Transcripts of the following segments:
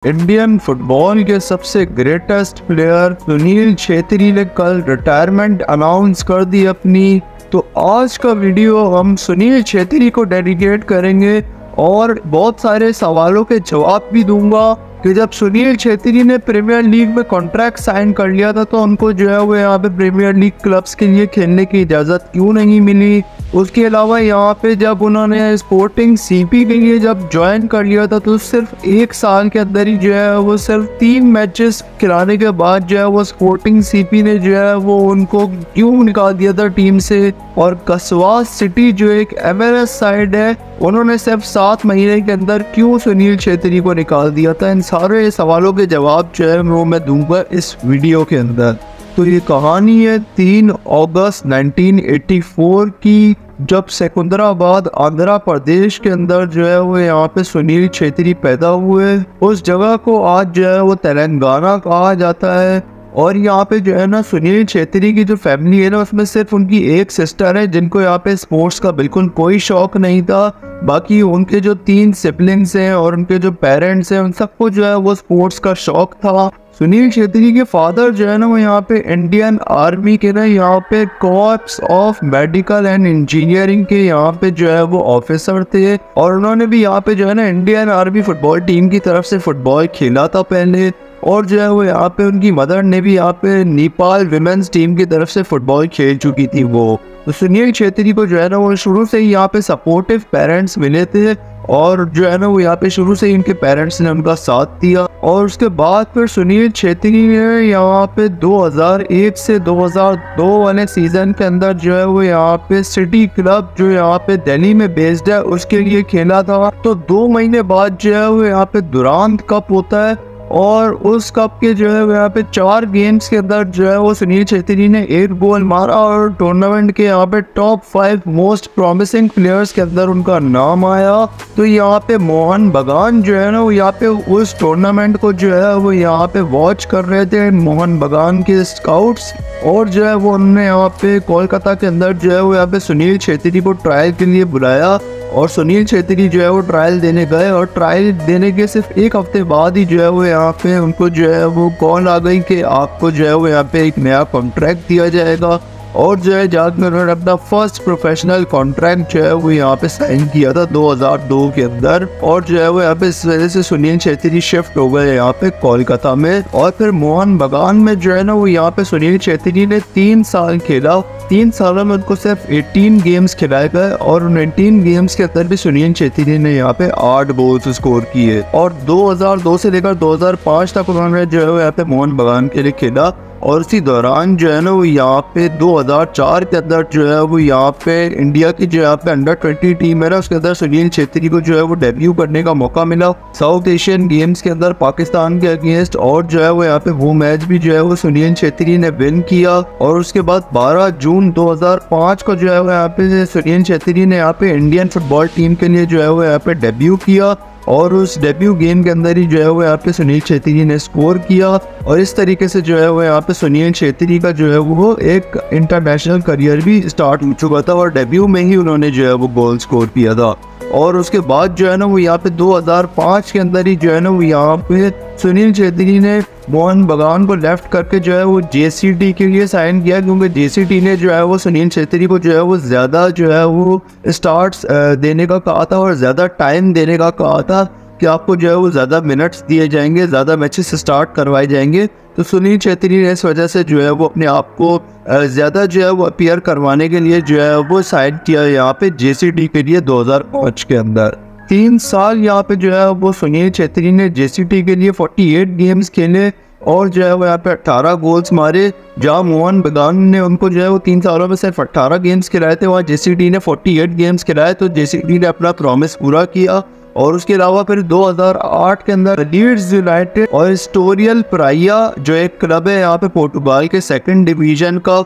Indian football के सबसे greatest player Sunil Chhetri ने कल रिटायरमेंट अनाउंस कर दी अपनी। तो आज का वीडियो हम सुनील छेत्री को डेडिकेट करेंगे और बहुत सारे सवालों के जवाब भी दूंगा कि जब सुनील छेत्री ने प्रीमियर लीग में कॉन्ट्रैक्ट साइन कर लिया था तो उनको जो है वो यहाँ पे प्रीमियर लीग क्लब्स के लिए खेलने की इजाज़त क्यों नहीं मिली। उसके अलावा यहाँ पे जब उन्होंने स्पोर्टिंग सीपी के लिए जब ज्वाइन कर लिया था तो सिर्फ एक साल के अंदर ही जो है वो सिर्फ 3 मैचेस खिलाने के बाद जो है वो स्पोर्टिंग सीपी ने जो है वो उनको क्यों निकाल दिया था टीम से। और कसवा सिटी जो एक MLS साइड है उन्होंने सिर्फ 7 महीने के अंदर क्यों सुनील छेत्री को निकाल दिया था। इन सारे सवालों के जवाब जो है वो मैं दूंगा इस वीडियो के अंदर। तो ये कहानी है 3 अगस्त 1984 की, जब सिकंदराबाद आंध्र प्रदेश के अंदर जो है वो यहाँ पे सुनील छेत्री पैदा हुए। उस जगह को आज जो है वो तेलंगाना कहा जाता है। और यहाँ पे जो है ना सुनील छेत्री की जो फैमिली है ना उसमें सिर्फ उनकी एक सिस्टर है जिनको यहाँ पे स्पोर्ट्स का बिल्कुल कोई शौक नहीं था। बाकी उनके जो 3 सिबलिंग्स हैं और उनके जो पेरेंट्स हैं उन सबको जो है वो स्पोर्ट्स का शौक था। सुनील छेत्री के फादर जो है ना वो यहाँ पे इंडियन आर्मी के ना यहाँ पे corps of medical and engineering के यहाँ पे जो है वो ऑफिसर थे। और उन्होंने भी यहाँ पे जो है ना इंडियन आर्मी फुटबॉल टीम की तरफ से फुटबॉल खेला था पहले। और जो है वो यहाँ पे उनकी मदर ने भी यहाँ पे नेपाल विमेंस टीम की तरफ से फुटबॉल खेल चुकी थी वो। तो सुनील छेत्री को जो है ना वो शुरू से ही यहाँ पे सपोर्टिव पेरेंट्स मिले थे और जो है ना वो यहाँ पे शुरू से ही उनके पेरेंट्स ने उनका साथ दिया। और उसके बाद फिर सुनील छेत्री ने यहाँ पे 2001 से 2002 वाले सीजन के अंदर जो है वो यहाँ पे सिटी क्लब जो यहाँ पे दिल्ली में बेस्ड है उसके लिए खेला था। तो 2 महीने बाद जो है वो यहाँ पे दुरांत कप होता है और उस कप के जो है यहाँ पे 4 गेम्स के अंदर जो है वो सुनील छेत्री ने 1 गोल मारा और टूर्नामेंट के यहाँ पे टॉप 5 मोस्ट प्रॉमिसिंग प्लेयर्स के अंदर उनका नाम आया। तो यहाँ पे मोहन बगान जो है ना वो यहाँ पे उस टूर्नामेंट को जो है वो यहाँ पे वॉच कर रहे थे, मोहन बगान के स्काउट्स। और जो है वो उन्होंने यहाँ पे कोलकाता के अंदर जो है वो यहाँ पे सुनील छेत्री को ट्रायल के लिए बुलाया और सुनील छेत्री जो है वो ट्रायल देने गए। और ट्रायल देने के सिर्फ 1 हफ्ते बाद ही जो है वो यहाँ पे उनको जो है वो कॉल आ गई कि आपको जो है वो यहाँ पे एक नया कॉन्ट्रैक्ट दिया जाएगा। और जो है जाकर उन्होंने अपना फर्स्ट प्रोफेशनल कॉन्ट्रैक्ट जो है वो यहाँ पे साइन किया था 2002 के अंदर। और जो है वो यहाँ पे इस वजह से सुनील छेत्री शिफ्ट हो गए यहाँ पे कोलकाता में। और फिर मोहन बगान में जो है ना वो यहाँ पे सुनील छेत्री ने 3 साल खेला। 3 सालों में उनको सिर्फ 18 गेम्स खिलाए गए और उन 18 गेम्स के अंदर भी सुनील छेत्री ने यहाँ पे 8 गोल्स स्कोर किए। और 2002 से लेकर 2005 तक उन्होंने जो है वो यहाँ पे मोहन बगान के लिए खेला। और उसी दौरान जो है ना वो यहाँ पे 2004 के अंदर जो है वो यहाँ पे इंडिया की जो यहाँ पे अंडर 20 टीम है ना उसके अंदर सुनील छेत्री को जो है वो डेब्यू करने का मौका मिला साउथ एशियन गेम्स के अंदर पाकिस्तान के अगेंस्ट। और जो है वो यहाँ पे वो मैच भी जो है वो सुनील छेत्री ने विन किया। और उसके बाद 12 जून 2005 को जो है वो यहाँ पे सुनील छेत्री ने यहाँ पे इंडियन फुटबॉल टीम के लिए जो है वो यहाँ पे डेब्यू किया। और उस डेब्यू गेम के अंदर ही जो है वो यहाँ पे सुनील छेत्री ने स्कोर किया। और इस तरीके से जो है वो यहाँ पे सुनील छेत्री का जो है वो एक इंटरनेशनल करियर भी स्टार्ट हो चुका था और डेब्यू में ही उन्होंने जो है वो गोल स्कोर किया था। और उसके बाद जो है ना वो यहाँ पे 2005 के अंदर ही जो है ना वो यहाँ पे सुनील छेत्री ने मोहन बगान को लेफ्ट करके जो है वो JCT के लिए साइन किया, क्योंकि JCT ने जो है वो सुनील छेत्री को जो है वो ज़्यादा जो है वो स्टार्ट्स देने का कहा था और ज़्यादा टाइम देने का कहा था कि आपको जो है वो ज़्यादा मिनट्स दिए जाएंगे, ज़्यादा मैचेस स्टार्ट करवाए जाएंगे। तो सुनील छेत्री ने इस वजह से जो है वो अपने आप को ज़्यादा जो है वो अपीयर करवाने के लिए जो है वो साइन किया यहाँ पे JCT के लिए 2005 के अंदर। 3 साल यहाँ पे जो है वो सुनील छेत्री ने JCT के लिए 48 गेम्स खेले और जो है वो यहाँ पे 18 गोल्स मारे। जहाँ मोहन बगान ने उनको जो है वो 3 सालों में सिर्फ 18 गेम्स खिलाए थे, वहाँ JCT ने 48 गेम्स खिलाए। तो JCT ने अपना प्रॉमिस पूरा किया। और उसके अलावा फिर 2008 के अंदर लीड्स यूनाइटेड और एस्टोरियल प्राइया जो एक क्लब है यहाँ पे पोर्टुगाल के 2nd डिवीजन का,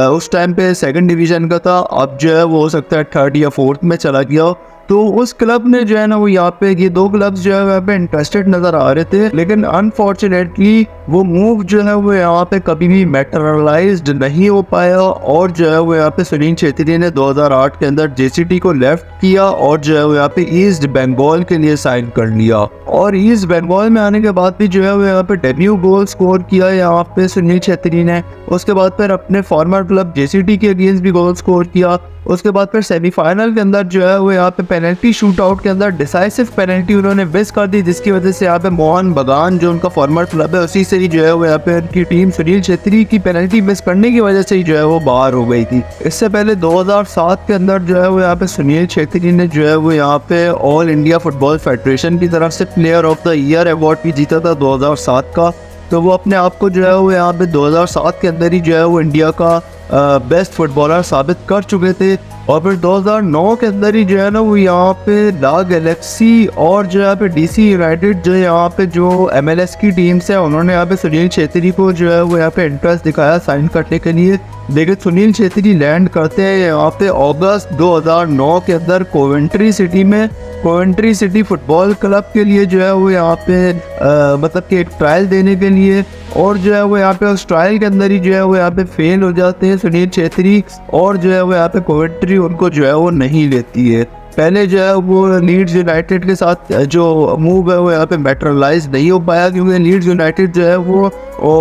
उस टाइम पे 2nd डिवीजन का था, अब जो है वो हो सकता है 3rd या 4th में चला गया। तो उस क्लब ने जो है ना वो यहाँ पे ये दो क्लब्स जो है वहाँ पे इंटरेस्टेड नजर आ रहे थे, लेकिन अनफॉर्चुनेटली वो मूव जो है वो यहाँ पे कभी भी मैटेरियलाइज्ड नहीं हो पाया और जो है वो यहाँ पे सुनील छेत्री ने 2008 के अंदर JCT को लेफ्ट किया और जो है वो यहाँ पे ईस्ट बंगाल के लिए साइन कर लिया। और ईस्ट बंगाल में आने के बाद भी जो है वो यहाँ पे डेब्यू गोल स्कोर किया यहाँ पे सुनील छेत्री ने। उसके बाद फिर अपने फॉर्मर क्लब JCT के अगेंस्ट भी गोल स्कोर किया। उसके बाद फिर सेमीफाइनल के अंदर जो है वो यहाँ पे पेनल्टी शूट आउट के अंदर डिसाइसिव पेनल्टी उन्होंने मिस कर दी, जिसकी वजह से यहाँ पे मोहन बगान जो उनका फॉर्मर क्लब है उसी से ही जो है वो यहाँ पे उनकी टीम सुनील छेत्री की पेनल्टी मिस करने की वजह से ही जो है वो बाहर हो गई थी। इससे पहले 2007 के अंदर जो है वो यहाँ पे सुनील छेत्री ने जो है वो यहाँ पे ऑल इंडिया फुटबॉल फेडरेशन की तरफ से player of the year award भी जीता था 2007 का। तो वो अपने आप को जो है वो यहाँ पे 2007 के अंदर ही जो है वो इंडिया का बेस्ट फुटबॉलर साबित कर चुके थे। और फिर 2009 के अंदर ही जो है ना वो यहाँ पे ला गैलेक्सी और जो यहाँ पे DC यूनाइटेड जो यहाँ पे जो MLS की टीम्स है उन्होंने यहाँ पे सुनील छेत्री को जो है वो यहाँ पे इंटरेस्ट दिखाया साइन करने के लिए। लेकिन सुनील छेत्री लैंड करते हैं यहाँ पे अगस्त 2009 के अंदर कोवेंट्री सिटी में। कोवेंट्री सिटी फुटबॉल क्लब के लिए जो है वो यहाँ पे मतलब कि एक ट्रायल देने के लिए, और जो है वो यहाँ पे उस ट्रायल के अंदर ही जो है वो यहाँ पे फेल हो जाते हैं सुनील छेत्री और जो है वो यहाँ पे कोवेंट्री उनको जो है वो नहीं लेती है। पहले जो है वो लीड्स यूनाइटेड के साथ जो मूव है वो यहाँ पे मैटेरियलाइज नहीं हो पाया, क्योंकि लीड्स यूनाइटेड जो है वो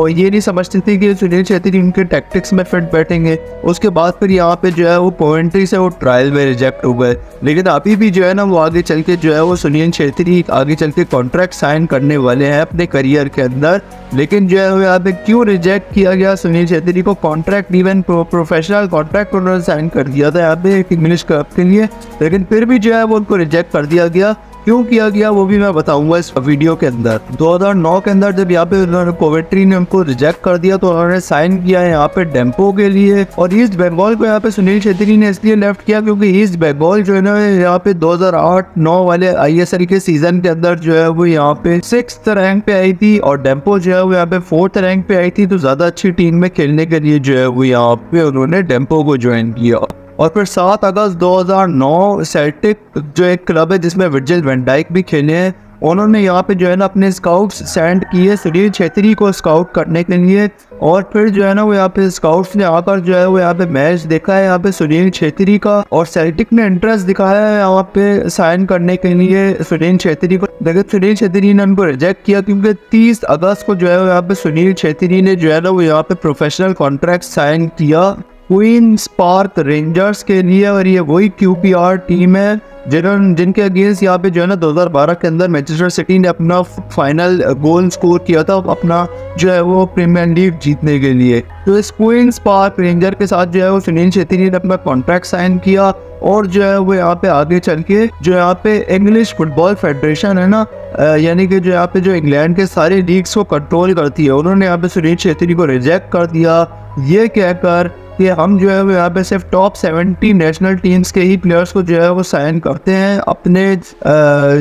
ये नहीं समझती थी कि सुनील छेत्री उनके टैक्टिक्स में फिट बैठेंगे। उसके बाद फिर यहाँ पे जो है वो कोवेंट्री से वो ट्रायल में रिजेक्ट हो गए। लेकिन अभी भी जो है ना वो आगे चल के जो है वो सुनील छेत्री आगे चल के कॉन्ट्रैक्ट साइन करने वाले हैं अपने करियर के अंदर। लेकिन जो है वो यहाँ पे क्यों रिजेक्ट किया गया सुनील छेत्री को, कॉन्ट्रैक्ट इवन प्रोफेशनल कॉन्ट्रैक्ट उन्होंने साइन कर दिया था यहाँ पे एक इंग्लिश क्लब के लिए, लेकिन फिर भी जो है वो उनको रिजेक्ट कर दिया गया। क्यों किया गया वो भी मैं बताऊंगा इस वीडियो के अंदर। 2009 के अंदर जब यहाँ पे उन्होंने कोवेंट्री ने उनको रिजेक्ट कर दिया तो उन्होंने साइन किया है यहाँ पे डेम्पो के लिए। और ईस्ट बंगाल को यहाँ पे सुनील छेत्री ने इसलिए लेफ्ट किया क्योंकि ईस्ट बंगाल जो है ना यहाँ पे 2008-9 वाले ISL के सीजन के अंदर जो है वो यहाँ पे 6th रैंक पे आई थी और डेम्पो जो है वो यहाँ पे 4th रैंक पे आई थी। तो ज्यादा अच्छी टीम में खेलने के लिए जो है वो यहाँ पे उन्होंने डेम्पो को ज्वाइन किया। और फिर 7 अगस्त 2009 सेल्टिक जो एक क्लब है जिसमें वर्जिल वैन डाइक भी खेले हैं, उन्होंने यहाँ पे जो है ना अपने स्काउट्स सेंड किए सुनील छेत्री को स्काउट करने के लिए। और फिर जो है ना वो यहाँ पे स्काउट्स ने आकर जो है वो यहाँ पे मैच देखा है यहाँ पे सुनील छेत्री का, और सेल्टिक ने इंटरेस्ट दिखाया है यहाँ पे साइन करने के लिए सुनील छेत्री को। लेकिन सुनील छेत्री ने उनको रिजेक्ट किया क्योंकि 30 अगस्त को जो है यहाँ पे सुनील छेत्री ने जो है ना वो यहाँ पे प्रोफेशनल कॉन्ट्रैक्ट साइन किया क्वींस पार्क रेंजर्स के लिए। और ये वही QPR टीम है जिनके अगेंस्ट यहाँ पे जो है ना 2012 के अंदर मैनचेस्टर सिटी ने अपना फाइनल गोल स्कोर किया था अपना जो है वो प्रीमियर लीग जीतने के लिए। तो इस क्वींस पार्क रेंजर के साथ जो है वो सुनील छेत्री ने अपना कॉन्ट्रैक्ट साइन किया और जो है वो यहाँ पे आगे चल के जो यहाँ पे इंग्लिश फुटबॉल फेडरेशन है ना, यानी कि जो यहाँ पे जो इंग्लैंड के सारे लीग्स को कंट्रोल करती है, उन्होंने यहाँ पे सुनील छेत्री को रिजेक्ट कर दिया ये कहकर कि हम जो है वो यहाँ पे सिर्फ टॉप 70 नेशनल टीम्स के ही प्लेयर्स को जो है वो साइन करते हैं अपने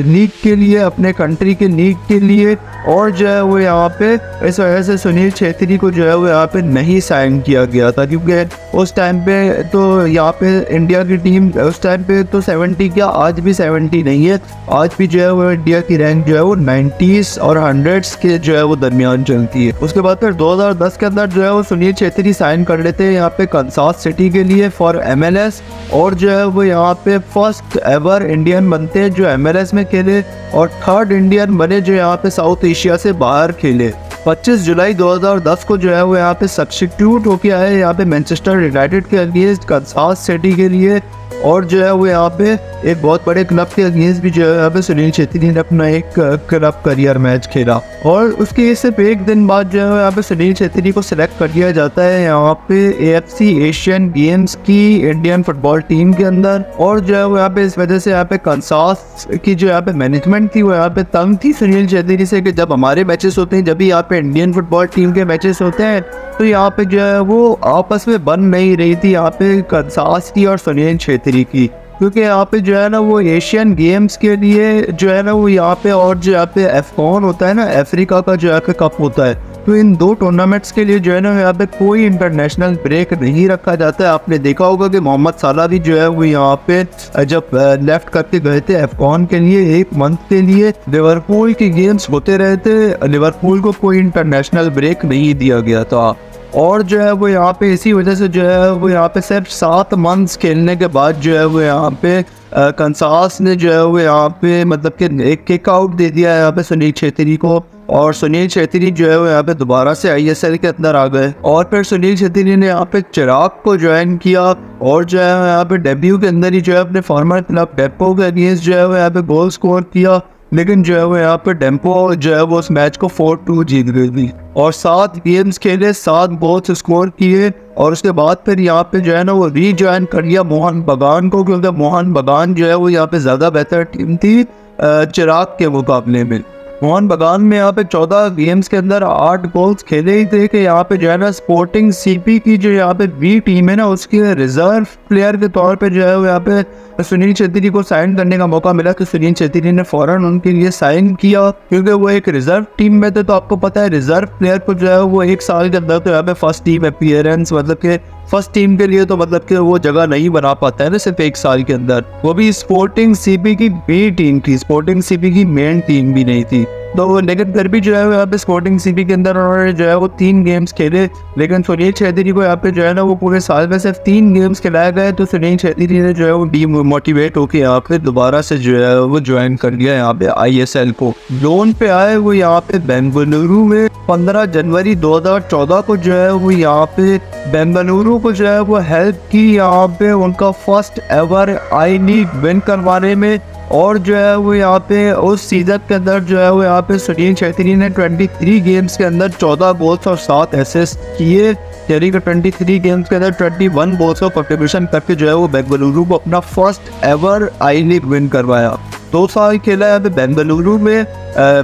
लीग के लिए, अपने कंट्री के लीग के लिए। और जो है वो यहाँ पे इस वजह से सुनील छेत्री को जो है वो यहाँ पे नहीं साइन किया गया था, क्योंकि उस टाइम पे तो यहाँ पे इंडिया की टीम उस टाइम पे तो 70 क्या आज भी 70 नहीं है, आज भी जो है वो इंडिया की रैंक जो है वो 90s और 100s के जो है वो दरमियान चलती है। उसके बाद फिर 2010 के अंदर जो है वो सुनील छेत्री साइन कर लेते हैं यहाँ पे कंसास सिटी के लिए फॉर MLS, और जो है वो यहाँ पे फर्स्ट एवर इंडियन बनते हैं जो MLS में खेले और 3rd इंडियन बने जो यहाँ पे साउथ एशिया से बाहर खेले। 25 जुलाई 2010 को जो है वो यहाँ पे सब्स्टिट्यूट होके आए यहाँ पे मैनचेस्टर यूनाइटेड के अगेंस्ट कंसास सिटी के लिए, और जो है वो यहाँ पे एक बहुत बड़े क्लब के अगेंस्ट भी जो है यहाँ पे सुनील छेत्री ने अपना एक क्लब करियर मैच खेला। और उसके सिर्फ एक दिन बाद जो है यहाँ पे सुनील छेत्री को सिलेक्ट कर दिया जाता है यहाँ पे AFC एशियन गेम्स की इंडियन फुटबॉल टीम के अंदर। और जो है वो यहाँ पे इस वजह से यहाँ पे कंसास की जो यहाँ पे मैनेजमेंट थी वो यहाँ पे तंग थी सुनील छेत्री से कि जब हमारे मैचेस होते हैं, जब भी यहाँ पे इंडियन फुटबॉल टीम के मैचेस होते हैं, तो यहाँ पे जो है वो आपस में बन नहीं रही थी यहाँ पे कंसास की और सुनील छेत्री की, क्योंकि यहाँ पे जो है ना वो एशियन गेम्स के लिए जो है ना वो यहाँ पे और जो यहाँ पे AFCON होता है ना, अफ्रीका का जो यहाँ पे कप होता है, तो इन दो टूर्नामेंट्स के लिए जो है ना यहाँ पे कोई इंटरनेशनल ब्रेक नहीं रखा जाता है। आपने देखा होगा कि मोहम्मद साला भी जो है वो यहाँ पे जब लेफ्ट करके गए थे अफगान के लिए 1 मंथ के लिए, लिवरपूल के गेम्स होते रहे थे, लिवरपूल को कोई इंटरनेशनल ब्रेक नहीं दिया गया था। और जो है वो यहाँ पे इसी वजह से जो है वो यहाँ पे सिर्फ 7 मंथ्स खेलने के बाद जो है वो यहाँ पे कंसास ने जो है वो यहाँ पे मतलब कि एक किक आउट दे दिया है यहाँ पे सुनील छेत्री को, और सुनील छेत्री जो है वो यहाँ पे दोबारा से ISL के अंदर आ गए। और फिर सुनील छेत्री ने यहाँ पे चिराग को ज्वाइन किया और जो है यहाँ पे डेब्यू के अंदर ही जो है अपने फॉर्मर क्लब डेम्पो के अगेंस्ट जो है वो यहाँ पे गोल स्कोर किया, लेकिन जो है वो यहाँ पे डेम्पो जो है वो उस मैच को 4-2 जीत गई थी और 7 गेम्स खेले, 7 गोल्स स्कोर किए। और उसके बाद फिर यहाँ पे जो है ना वो रीजॉइन कर लिया मोहन बगान को, क्योंकि मोहन बगान जो है वो यहाँ पे ज़्यादा बेहतर टीम थी चिराग के मुकाबले में। मोहन बगान में यहाँ पे 14 गेम्स के अंदर 8 गोल्स खेले ही थे कि यहाँ पे जो है ना स्पोर्टिंग CP की जो यहाँ पे बी टीम है ना उसके रिजर्व प्लेयर के तौर पे जो है वो यहाँ पे सुनील छेत्री को साइन करने का मौका मिला। तो सुनील छेत्री ने फौरन उनके लिए साइन किया, क्योंकि वो एक रिजर्व टीम में थे। तो आपको पता है रिजर्व प्लेयर को जो है वो 1 साल के अंदर तो यहाँ पे फर्स्ट टीम अपीयरेंस मतलब के फर्स्ट टीम के लिए तो मतलब कि वो जगह नहीं बना पाता है ना सिर्फ 1 साल के अंदर। वो भी स्पोर्टिंग CP की बी टीम थी, स्पोर्टिंग CP की मेन टीम भी नहीं थी। तो लेकिन फिर भी जो है यहाँ पे स्पोर्टिंग CP के अंदर उन्होंने जो है वो 3 गेम्स खेले, लेकिन सुनील छेत्री को यहाँ पे जो है ना वो पूरे साल में सिर्फ 3 गेम्स खिलाए गए। तो सुनील छेत्री ने जो है वो डीमोटिवेट होकर यहाँ पे दोबारा से जो है वो ज्वाइन कर लिया यहाँ पे ISL को। लोन पे आए वो यहाँ पे बेंगलुरु में 15 जनवरी 2014 को जो है वो यहाँ पे बेंगलुरु को जो है वो हेल्प की यहाँ पे उनका first ever I league win करवाने में। और जो है वो यहाँ पे उस सीजन के अंदर जो है वो यहाँ पे सुनील छेत्री ने 23 गेम्स के अंदर 14 गोल्स और 7 असिस्ट किए, यानी कि 23 गेम्स के अंदर 21 गोल्स का कंट्रीब्यूशन करके जो है वो बेंगलुरु को अपना first ever I league win करवाया। 2 साल खेला यहाँ पे बेंगलुरु में,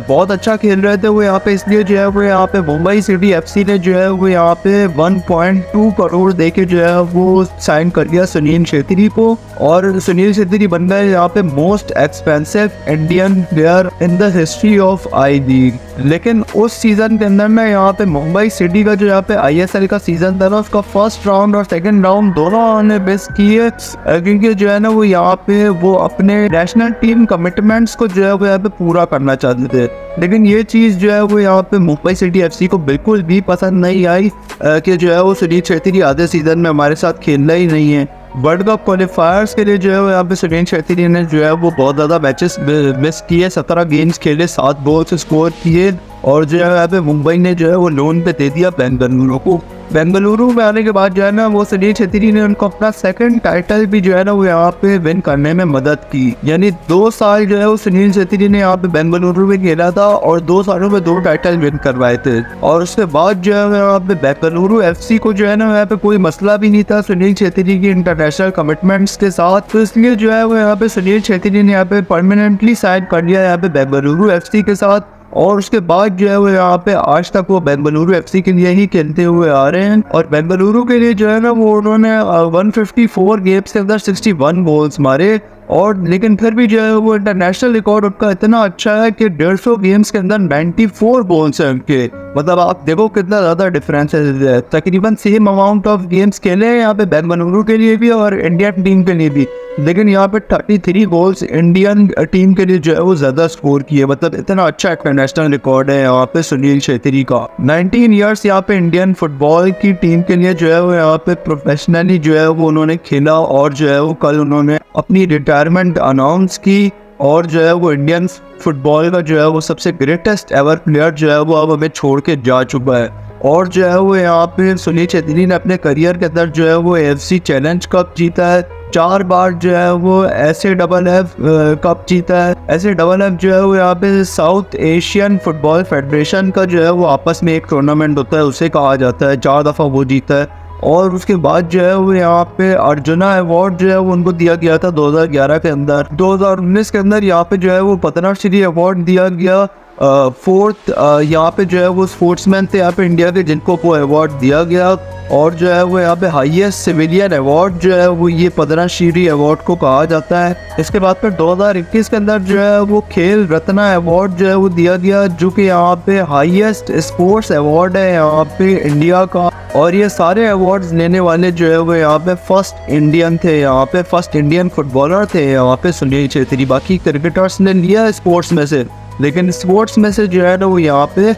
बहुत अच्छा खेल रहे थे वो यहाँ पे, इसलिए जो है वो यहाँ पे मुंबई सिटी FC ने जो है वो यहाँ पे 1.2 करोड़ देके जो है वो साइन कर दिया सुनील छेत्री को। और सुनील छेत्री बन गए यहाँ पे most expensive Indian player in the history of I league. लेकिन उस सीजन के अंदर में यहाँ पे मुंबई सिटी का जो यहाँ पे ISL का सीजन था ना उसका फर्स्ट राउंड और सेकंड राउंड दोनों उन्होंने मिस किए, क्योंकि जो है ना वो यहाँ पे वो अपने नेशनल टीम कमिटमेंट्स को जो है वो यहाँ पे पूरा करना चाहते थे। लेकिन ये चीज़ जो है वो यहाँ पे मुंबई सिटी FC को बिल्कुल भी पसंद नहीं आई कि जो है वो सुनील छेत्री आधे सीजन में हमारे साथ खेलना ही नहीं है। वर्ल्ड कप क्वालिफायर्स के लिए जो है यहाँ पे सुनील छेत्री ने जो है वो बहुत ज़्यादा मैचेस मिस किए, 17 गेम्स खेले, 7 गोल्स स्कोर किए। और जो है यहाँ पे मुंबई ने जो है वो लोन पे दे दिया बेंगलुरु को। बेंगलुरु में आने के बाद जो है ना वो सुनील छेत्री ने उनको अपना सेकंड टाइटल भी जो है ना वो यहाँ पे विन करने में मदद की, यानी 2 साल जो है वो सुनील छेत्री ने यहाँ पे बेंगलुरु में खेला था और 2 सालों में 2 टाइटल विन करवाए थे। और उसके बाद जो है यहाँ पे बेंगलुरु FC को जो है ना यहाँ पे कोई मसला भी नहीं था सुनील छेत्री की इंटरनेशनल कमिटमेंट्स के साथ, तो इसलिए जो है वो यहाँ पे सुनील छेत्री ने यहाँ पे परमानेंटली साइन कर लिया यहाँ पे बेंगलुरु FC के साथ। और उसके बाद जो है वो यहाँ पे आज तक वो बेंगलुरु FC के लिए ही खेलते हुए आ रहे हैं। और बेंगलुरु के लिए जो है ना वो उन्होंने 154 गेम्स के अंदर 61 गोल्स मारे। और लेकिन फिर भी जो है वो इंटरनेशनल रिकॉर्ड उनका इतना अच्छा है कि 150 गेम्स के अंदर 94 गोल्स हैं उनके। मतलब आप देखो कितना ज़्यादा डिफरेंस है, तकरीबन सेम अमाउंट ऑफ गेम्स खेले हैं यहाँ पे बेंगलुरु के लिए भी और इंडियन टीम के लिए भी, लेकिन यहाँ पे 33 गोल्स इंडियन टीम के लिए जो है वो ज़्यादा स्कोर किए। मतलब इतना अच्छा इंटरनेशनल रिकॉर्ड है यहाँ पे सुनील छेत्री का। 19 ईयर्स यहाँ पे इंडियन फुटबॉल की टीम के लिए जो है वो यहाँ पे प्रोफेशनली जो है वो उन्होंने खेला। और जो है वो कल उन्होंने अपनी रिटायरमेंट अनाउंस की और जो है वो इंडियन फुटबॉल का जो है वो सबसे ग्रेटेस्ट एवर प्लेयर जो है वो अब हमें छोड़ के जा चुका है। और जो है वो यहाँ पे सुनील छेत्री ने अपने करियर के अंदर जो है वो AFC चैलेंज कप जीता है, 4 बार जो है वो SAFF कप जीता है। SAFF जो है वो यहाँ पे साउथ एशियन फुटबॉल फेडरेशन का जो है वो आपस में एक टूर्नामेंट होता है, उसे कहा जाता है, 4 दफ़ा वो जीता है। और उसके बाद जो है वो यहाँ पे अर्जुना अवार्ड जो है वो उनको दिया गया था 2011 के अंदर। 2019 के अंदर यहाँ पे जो है वो पद्मश्री अवार्ड दिया गया फोर्थ यहाँ पे जो है वो स्पोर्ट्समैन थे यहाँ पे इंडिया के, जिनको वो अवार्ड दिया गया। और जो है वो यहाँ पे हाईएस्ट सिविलियन अवार्ड जो है वो ये पद्म श्री अवार्ड को कहा जाता है। इसके बाद फिर 2021 के अंदर जो है वो खेल रत्न अवार्ड जो है वो दिया गया, जो कि यहाँ पे हाईएस्ट स्पोर्ट्स अवार्ड है यहाँ पे इंडिया का। और ये सारे अवार्ड्स लेने वाले जो है वो यहाँ पे फर्स्ट इंडियन थे, यहाँ पे फर्स्ट इंडियन फुटबॉलर थे यहाँ पे सुनील छेत्री। बाकी क्रिकेटर्स ने लिया स्पोर्ट्स में से, लेकिन स्पोर्ट्स में से जो है ना वो यहाँ पे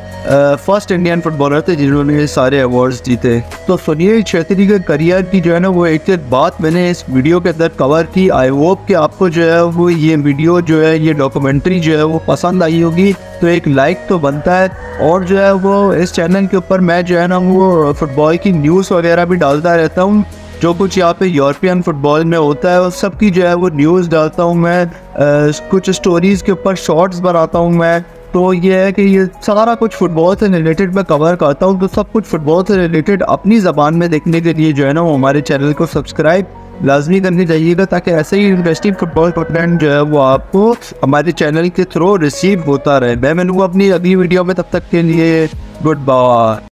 फर्स्ट इंडियन फुटबॉलर थे जिन्होंने ये सारे अवार्ड्स जीते। तो सुनील छेत्री के करियर की जो है ना वो एक बात मैंने इस वीडियो के अंदर कवर की। आई होप कि आपको जो है वो ये वीडियो जो है ये डॉक्यूमेंट्री जो है वो पसंद आई होगी। तो एक लाइक तो बनता है, और जो है वो इस चैनल के ऊपर मैं जो है ना वो फुटबॉल की न्यूज़ वगैरह भी डालता रहता हूँ। जो कुछ यहाँ पे यूरोपियन फुटबॉल में होता है उस सब की जो है वो न्यूज़ डालता हूँ मैं। कुछ स्टोरीज़ के ऊपर शॉर्ट्स बनाता हूँ मैं। तो ये है कि ये सारा कुछ फुटबॉल से रिलेटेड मैं कवर करता हूँ। तो सब कुछ फुटबॉल से रिलेटेड अपनी ज़बान में देखने के लिए जो है ना वो हमारे चैनल को सब्सक्राइब लाजमी करके जाइएगा, ताकि ऐसे ही इंटरेस्टिंग फुटबॉल कंटेंट जो है वो आपको हमारे चैनल के थ्रू रिसीव होता रहे। मैं मिलूँगा अपनी अगली वीडियो में, तब तक के लिए गुड बाय।